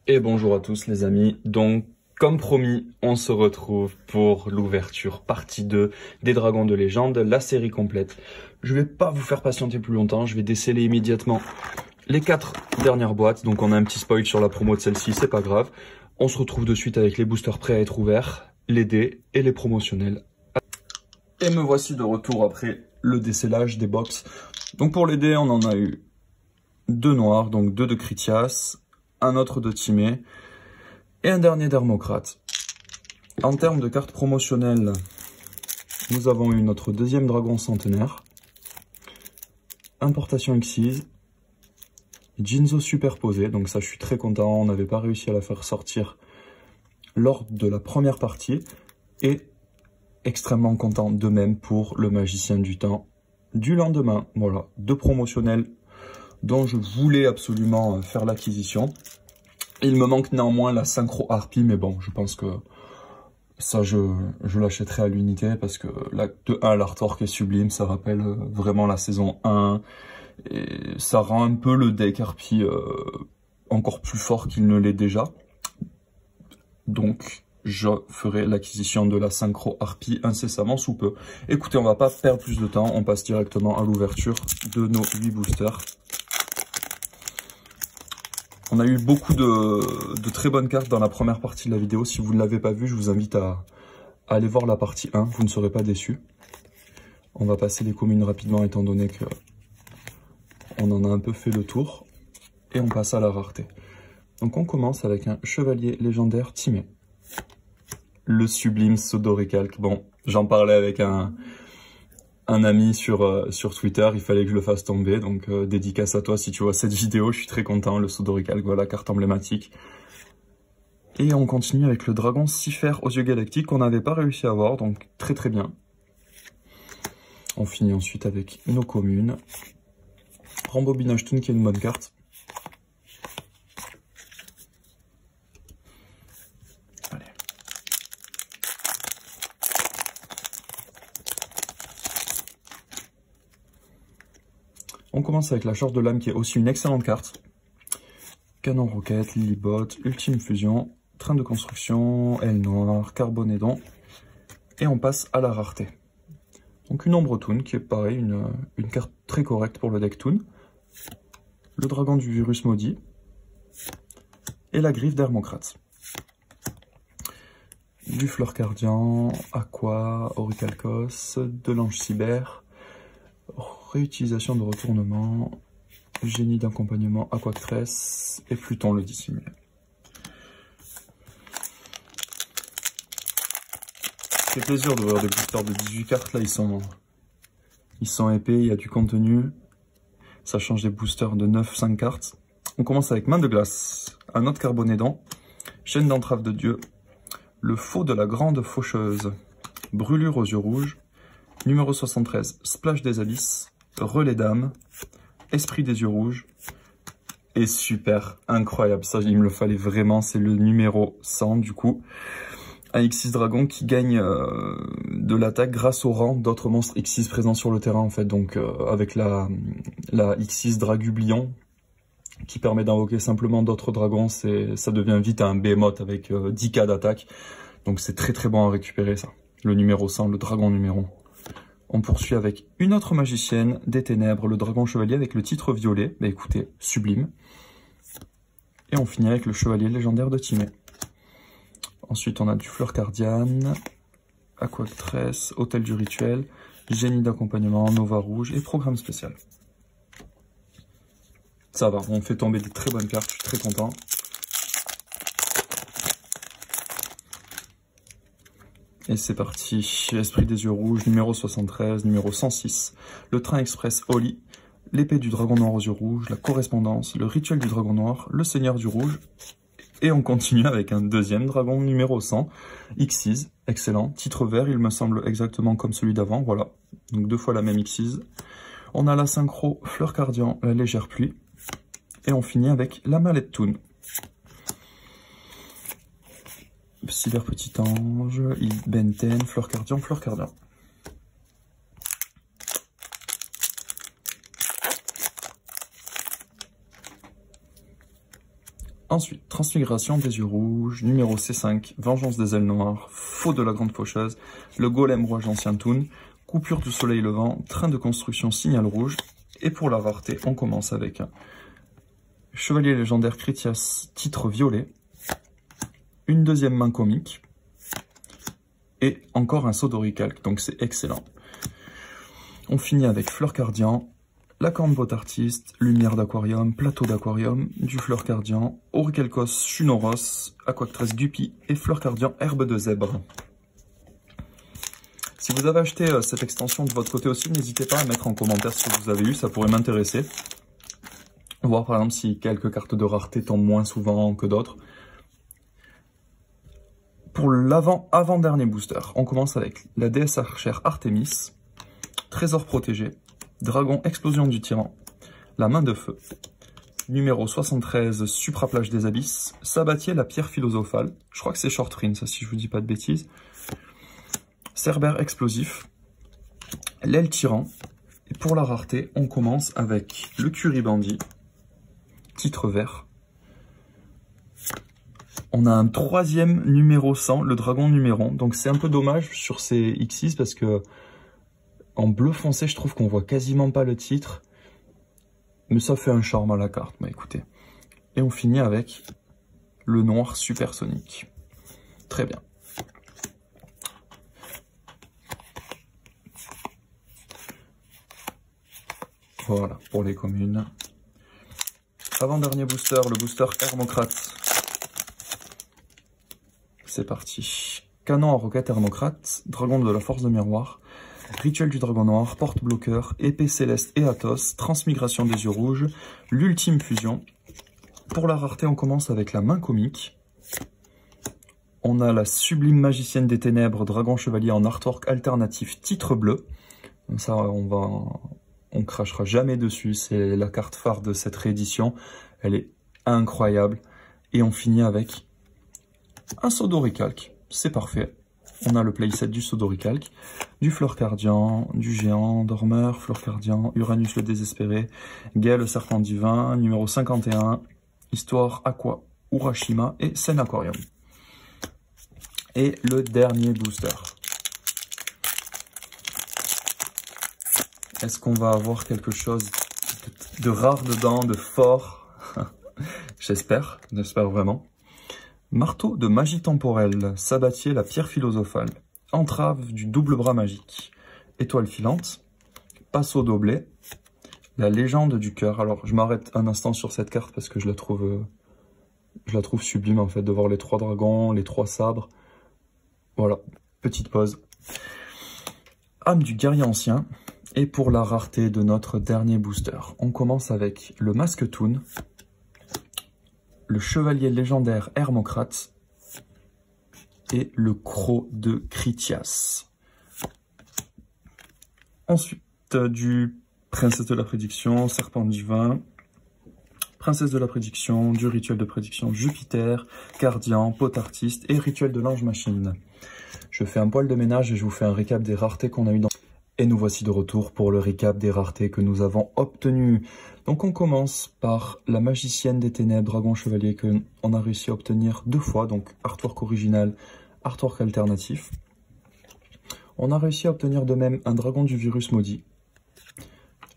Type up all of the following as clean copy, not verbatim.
Et bonjour à tous les amis, donc comme promis, on se retrouve pour l'ouverture partie 2 des Dragons de Légende, la série complète. Je vais pas vous faire patienter plus longtemps, je vais déceler immédiatement les 4 dernières boîtes, donc on a un petit spoil sur la promo de celle-ci, c'est pas grave. On se retrouve de suite avec les boosters prêts à être ouverts, les dés et les promotionnels. Et me voici de retour après le décellage des box. Donc pour les dés, on en a eu 2 noirs, donc 2 de Critias, un autre de Timé et un dernier d'Hermocrate. En termes de cartes promotionnelles, nous avons eu notre deuxième dragon centenaire, importation Xyz, Jinzo superposé, donc ça je suis très content, on n'avait pas réussi à la faire sortir lors de la première partie, et extrêmement content de même pour le magicien du temps du lendemain. Voilà, 2 promotionnels dont je voulais absolument faire l'acquisition. Il me manque néanmoins la synchro harpie, mais bon, je pense que ça, je l'achèterai à l'unité parce que de 1, l'artwork est sublime, ça rappelle vraiment la saison 1 et ça rend un peu le deck harpie encore plus fort qu'il ne l'est déjà. Donc, je ferai l'acquisition de la synchro harpie incessamment sous peu. Écoutez, on va pas perdre plus de temps, on passe directement à l'ouverture de nos 8 boosters. On a eu beaucoup de très bonnes cartes dans la première partie de la vidéo. Si vous ne l'avez pas vu, je vous invite à aller voir la partie 1. Vous ne serez pas déçus. On va passer les communes rapidement étant donné que on en a un peu fait le tour. Et on passe à la rareté. Donc on commence avec un chevalier légendaire Timé. Le sublime pseudo-récalque. Bon, j'en parlais avec un ami sur Twitter, il fallait que je le fasse tomber, donc dédicace à toi si tu vois cette vidéo, je suis très content, le pseudo-récalque, voilà, carte emblématique. Et on continue avec le dragon Cypher aux yeux galactiques qu'on n'avait pas réussi à avoir, donc très très bien. On finit ensuite avec nos communes. Rembobinage Toon qui est une bonne carte. On commence avec la Charge de l'âme qui est aussi une excellente carte. Canon roquette, Lilibot, Ultime fusion, train de construction, aile noire, carbonédon. Et on passe à la rareté. Donc une ombre Toon qui est pareil, une carte très correcte pour le deck Toon. Le dragon du virus maudit. Et la griffe d'Hermocrate. Du fleur cardian, aqua, orichalcos, de l'ange cyber. Réutilisation de retournement, génie d'accompagnement, aquactress et Pluton le dissimulé. C'est plaisir d'ouvrir des boosters de 18 cartes, là ils sont épais, il y a du contenu, ça change des boosters de 9-5 cartes. On commence avec main de glace, un autre carbonédon, chaîne d'entrave de dieu, le faux de la grande faucheuse, brûlure aux yeux rouges, numéro 73, splash des abysses, relais d'âme, esprit des yeux rouges, et super, incroyable, ça il me le fallait vraiment, c'est le numéro 100 du coup, un X6 dragon qui gagne de l'attaque grâce au rang d'autres monstres X6 présents sur le terrain en fait, donc avec la X6 Dragublion, qui permet d'invoquer simplement d'autres dragons, ça devient vite un behemoth avec 10k d'attaque, donc c'est très très bon à récupérer ça, le numéro 100, le dragon numéro. On poursuit avec une autre magicienne des ténèbres, le dragon chevalier avec le titre violet. Bah écoutez, sublime. Et on finit avec le chevalier légendaire de Timé. Ensuite, on a du fleur cardiane, aquactress, hôtel du rituel, génie d'accompagnement, nova rouge et programme spécial. Ça va, on fait tomber des très bonnes cartes, je suis très content. Et c'est parti, esprit des yeux rouges, numéro 73, numéro 106, le train express Oli, l'épée du dragon noir aux yeux rouges, la correspondance, le rituel du dragon noir, le seigneur du rouge. Et on continue avec un deuxième dragon numéro 100, Xyz, excellent, titre vert, il me semble exactement comme celui d'avant, voilà, donc 2 fois la même Xyz. On a la synchro fleur cardian, la légère pluie, et on finit avec la mallette Toon. Cyber petit ange, Benten, fleur cardian, fleur cardian. Ensuite, Transmigration des yeux rouges, numéro C5, Vengeance des ailes noires, Faux de la grande faucheuse, le golem rouge ancien toon, Coupure du soleil levant, Train de construction signal rouge. Et pour la rareté, on commence avec un Chevalier légendaire Critias, titre violet, une deuxième main comique, et encore un Sodoricalque, donc c'est excellent. On finit avec Fleur Cardian, la corne botte artiste, lumière d'aquarium, plateau d'aquarium, du fleur cardian, Auricalcos Chunoros, Aquactress Guppy et fleur cardian herbe de zèbre. Si vous avez acheté cette extension de votre côté aussi, n'hésitez pas à mettre en commentaire ce que vous avez eu, ça pourrait m'intéresser. Voir par exemple si quelques cartes de rareté tombent moins souvent que d'autres. Pour l'avant-dernier booster, on commence avec la déesse archère Artemis, Trésor protégé, Dragon explosion du tyran, la main de feu, numéro 73 Supraplage des abysses, Sabatier la pierre philosophale, je crois que c'est Shortrin ça si je vous dis pas de bêtises, Cerbère explosif, l'aile tyran, et pour la rareté on commence avec le Curibandi, titre vert. On a un troisième numéro 100, le dragon numéron, donc c'est un peu dommage sur ces X6 parce que en bleu foncé, je trouve qu'on voit quasiment pas le titre. Mais ça fait un charme à la carte, bah écoutez. Et on finit avec le noir supersonique. Très bien. Voilà, pour les communes. Avant-dernier booster, le booster Hermocrate. C'est parti. Canon à roquette Hermocrate, dragon de la force de miroir. Rituel du dragon noir, porte-bloqueur, épée céleste et Athos, transmigration des yeux rouges, l'ultime fusion. Pour la rareté, on commence avec la main comique. On a la sublime magicienne des ténèbres, dragon chevalier en artwork alternatif, titre bleu. Comme ça, on crachera jamais dessus, c'est la carte phare de cette réédition. Elle est incroyable. Et on finit avec un Sodoricalque, c'est parfait. On a le playset du Sodoricalque, du Fleur Cardian, du Géant Dormeur, Fleur Cardian, Uranus le Désespéré, Gaël le Serpent Divin, numéro 51, Histoire Aqua Urashima et Scène Aquarium. Et le dernier booster. Est-ce qu'on va avoir quelque chose de rare dedans, de fort? J'espère vraiment. Marteau de magie temporelle, Sabatier la pierre philosophale, Entrave du double bras magique, Étoile filante, Passo doblé, la légende du cœur. Alors je m'arrête un instant sur cette carte parce que je la trouve sublime en fait, de voir les trois dragons, les trois sabres. Voilà, petite pause. Âme du guerrier ancien. Et pour la rareté de notre dernier booster, on commence avec le Masque Toon, le Chevalier légendaire Hermocrate et le Croc de Critias. Ensuite, du Princesse de la Prédiction, Serpent Divin, Princesse de la Prédiction, du Rituel de Prédiction Jupiter, Cardian, Pot Artiste et Rituel de l'Ange Machine. Je fais un poil de ménage et je vous fais un récap des raretés qu'on a eu dans... Et nous voici de retour pour le récap des raretés que nous avons obtenues. Donc on commence par la Magicienne des Ténèbres, Dragon Chevalier, que on a réussi à obtenir 2 fois, donc artwork original, artwork alternatif. On a réussi à obtenir de même un Dragon du Virus Maudit,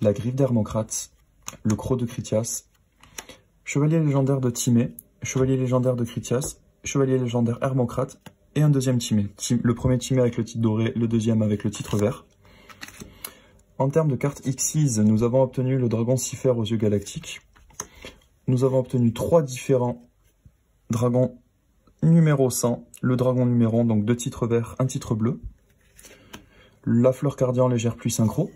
la Griffe d'Hermocrate, le Croc de Critias, Chevalier légendaire de Timée, Chevalier légendaire de Critias, Chevalier légendaire Hermocrate et un deuxième Timée. Le premier Timée avec le titre doré, le deuxième avec le titre vert. En termes de cartes Xyz, nous avons obtenu le dragon Cipher aux yeux galactiques. Nous avons obtenu 3 différents dragons numéro 100, le dragon numéro 1, donc 2 titres verts, 1 titre bleu. La fleur cardian légère pluie synchro.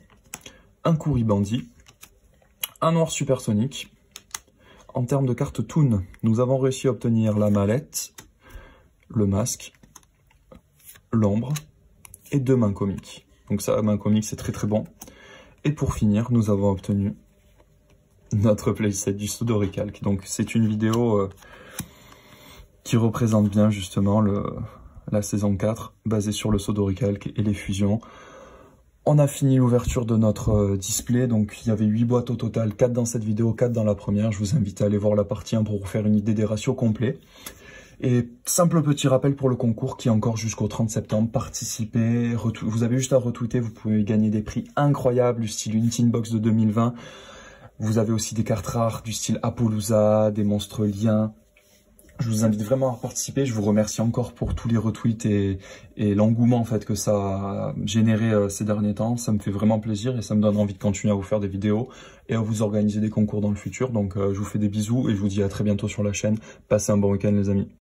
Un Curibandi. Un noir supersonique. En termes de cartes Toon, nous avons réussi à obtenir la mallette, le masque, l'ombre et 2 mains comiques. Donc ça, main comique, c'est très bon. Et pour finir, nous avons obtenu notre playset du Sodoricalque. Donc c'est une vidéo qui représente bien justement la saison 4, basée sur le Sodoricalque et les fusions. On a fini l'ouverture de notre display, donc il y avait 8 boîtes au total, 4 dans cette vidéo, 4 dans la première. Je vous invite à aller voir la partie 1 pour vous faire une idée des ratios complets. Et simple petit rappel pour le concours qui est encore jusqu'au 30 septembre. Participez, vous avez juste à retweeter, vous pouvez gagner des prix incroyables du style une Tinbox de 2020. Vous avez aussi des cartes rares du style Apollousa, des monstres liens. Je vous invite vraiment à participer. Je vous remercie encore pour tous les retweets et l'engouement en fait que ça a généré ces derniers temps. Ça me fait vraiment plaisir et ça me donne envie de continuer à vous faire des vidéos et à vous organiser des concours dans le futur. Donc je vous fais des bisous et je vous dis à très bientôt sur la chaîne. Passez un bon week-end les amis.